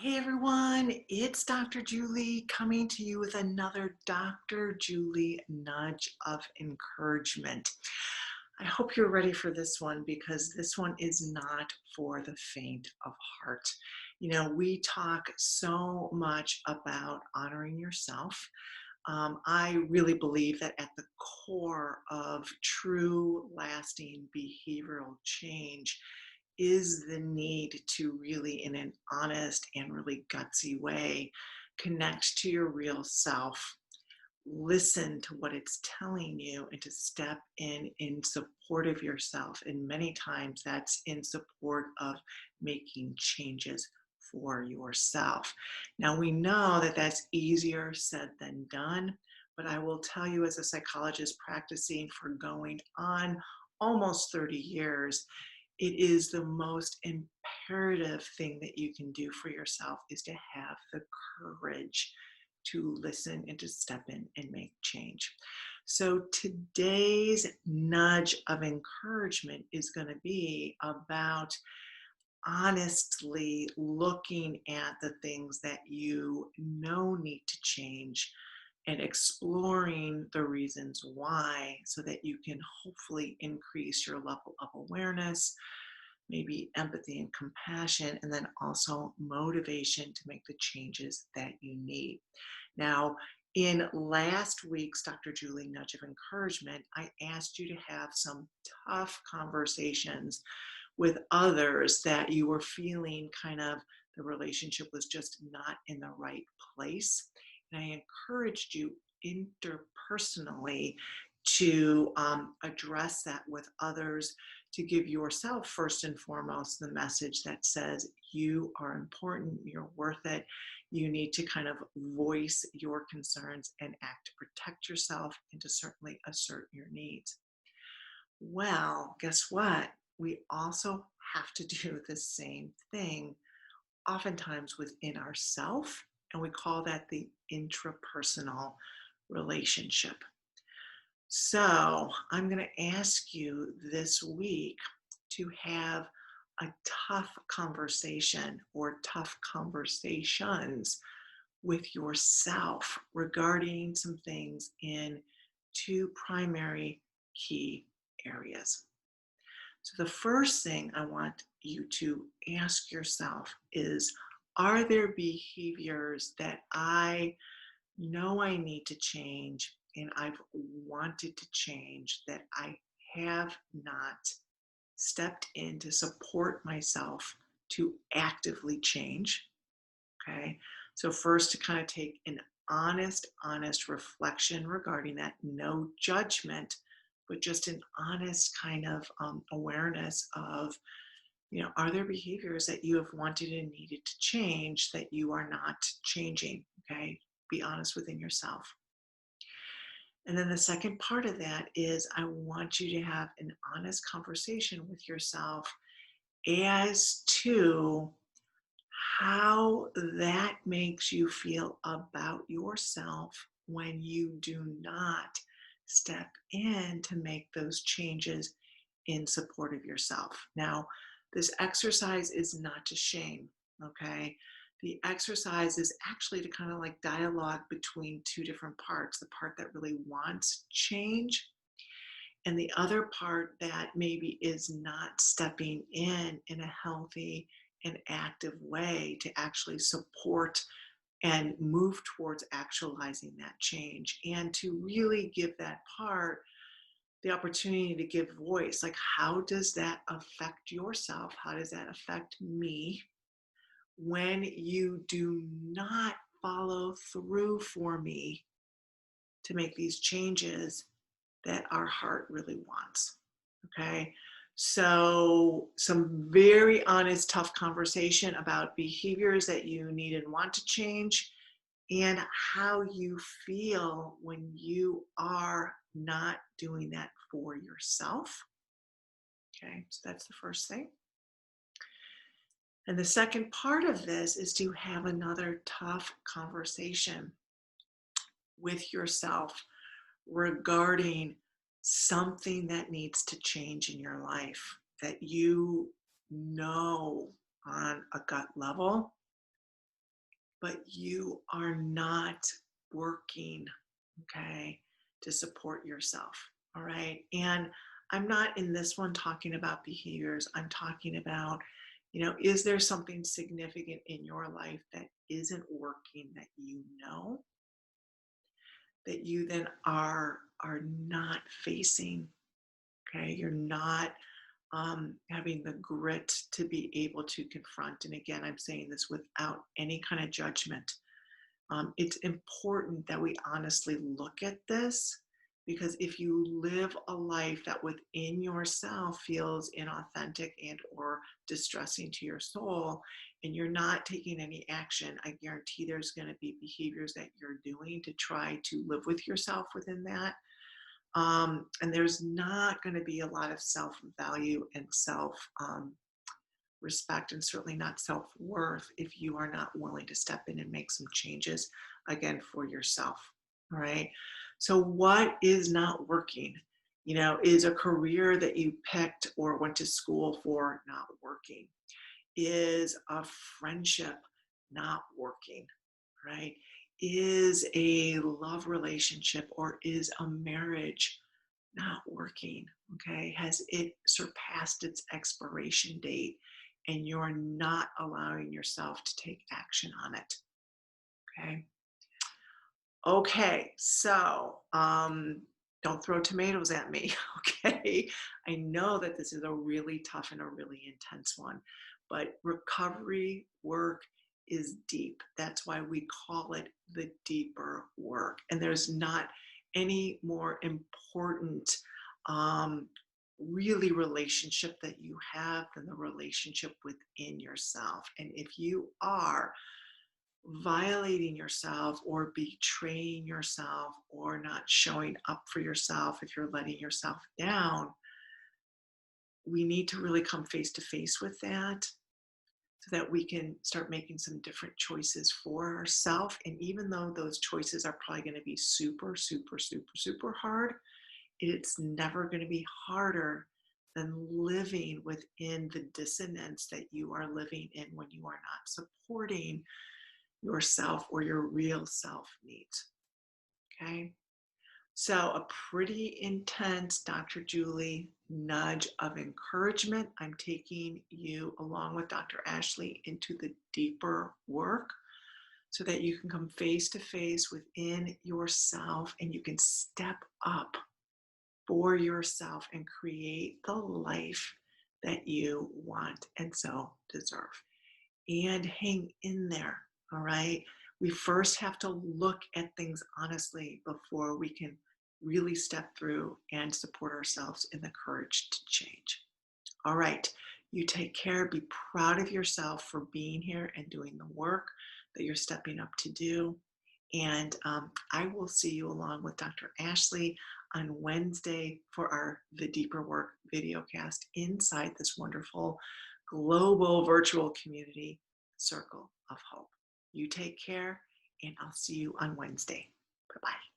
Hey everyone, it's Dr. Julie coming to you with another Dr. Julie nudge of encouragement. I hope you're ready for this one because this one is not for the faint of heart. We talk so much about honoring yourself. I really believe that at the core of true, lasting behavioral change is the need to really, in an honest and really gutsy way, connect to your real self, listen to what it's telling you, and to step in support of yourself. And many times that's in support of making changes for yourself. Now, we know that that's easier said than done, but I will tell you, as a psychologist practicing for going on almost 30 years, it is the most imperative thing that you can do for yourself is to have the courage to listen and to step in and make change. So today's nudge of encouragement is going to be about honestly looking at the things that you know need to change and exploring the reasons why so that you can hopefully increase your level of awareness, maybe empathy and compassion, and then also motivation to make the changes that you need. Now, in last week's Dr. Julie Nudge of Encouragement, I asked you to have some tough conversations with others that you were feeling kind of the relationship was just not in the right place. And I encouraged you interpersonally to address that with others, to give yourself first and foremost the message that says you are important, you're worth it. You need to kind of voice your concerns and act to protect yourself and to certainly assert your needs. Well, guess what? We also have to do the same thing, oftentimes within ourself, and we call that the intrapersonal relationship. So I'm going to ask you this week to have a tough conversation or tough conversations with yourself regarding some things in two primary key areas. So the first thing I want you to ask yourself is, are there behaviors that I know I need to change and I've wanted to change that I have not stepped in to support myself to actively change? Okay. So first, to kind of take an honest reflection regarding that, no judgment, but just an honest kind of awareness of, are there behaviors that you have wanted and needed to change that you are not changing? Okay. Be honest within yourself. And then the second part of that is I want you to have an honest conversation with yourself as to how that makes you feel about yourself when you do not step in to make those changes in support of yourself. Now, this exercise is not to shame, okay? The exercise is actually to kind of like dialogue between two different parts, the part that really wants change and the other part that maybe is not stepping in a healthy and active way to actually support and move towards actualizing that change, and to really give that part the opportunity to give voice. Like, how does that affect yourself? How does that affect me when you do not follow through for me to make these changes that our heart really wants? Okay. So, some very honest, tough conversation about behaviors that you need and want to change, and how you feel when you are not doing that for yourself. Okay. So, that's the first thing. And the second part of this is to have another tough conversation with yourself regarding something that needs to change in your life that you know on a gut level but you are not working, okay, to support yourself. All right. And I'm not in this one talking about behaviors. I'm talking about, is there something significant in your life that isn't working that that you then are not facing? Okay. You're not having the grit to be able to confront. And again, I'm saying this without any kind of judgment. It's important that we honestly look at this, because if you live a life that within yourself feels inauthentic and or distressing to your soul, and you're not taking any action, I guarantee there's going to be behaviors that you're doing to try to live with yourself within that. And there's not going to be a lot of self-value and self respect, and certainly not self-worth, if you are not willing to step in and make some changes again for yourself. All right. So what is not working? Is a career that you picked or went to school for not working? Is a friendship not working? Right? Is a love relationship or is a marriage not working? Okay. Has it surpassed its expiration date and you're not allowing yourself to take action on it? Okay. Okay. So, don't throw tomatoes at me. Okay. I know that this is a really tough and a really intense one, but recovery work is deep. That's why we call it the deeper work. And there's not any more important, um, really relationship that you have than the relationship within yourself. And if you are violating yourself or betraying yourself or not showing up for yourself, if you're letting yourself down, we need to really come face to face with that so that we can start making some different choices for ourselves. And even though those choices are probably going to be super, super, super, super hard, it's never going to be harder than living within the dissonance that you are living in when you are not supporting yourself or your real self needs. Okay. So, a pretty intense Dr. Julie nudge of encouragement. I'm taking you along with Dr. Ashley into the deeper work so that you can come face to face within yourself and you can step up for yourself and create the life that you want and so deserve. And hang in there, all right? We first have to look at things honestly before we can really step through and support ourselves in the courage to change. All right, you take care. Be proud of yourself for being here and doing the work that you're stepping up to do. And I will see you along with Dr. Ashley on Wednesday for our The Deeper Work video cast inside this wonderful global virtual community, Circle of Hope. You take care, and I'll see you on Wednesday. Bye-bye.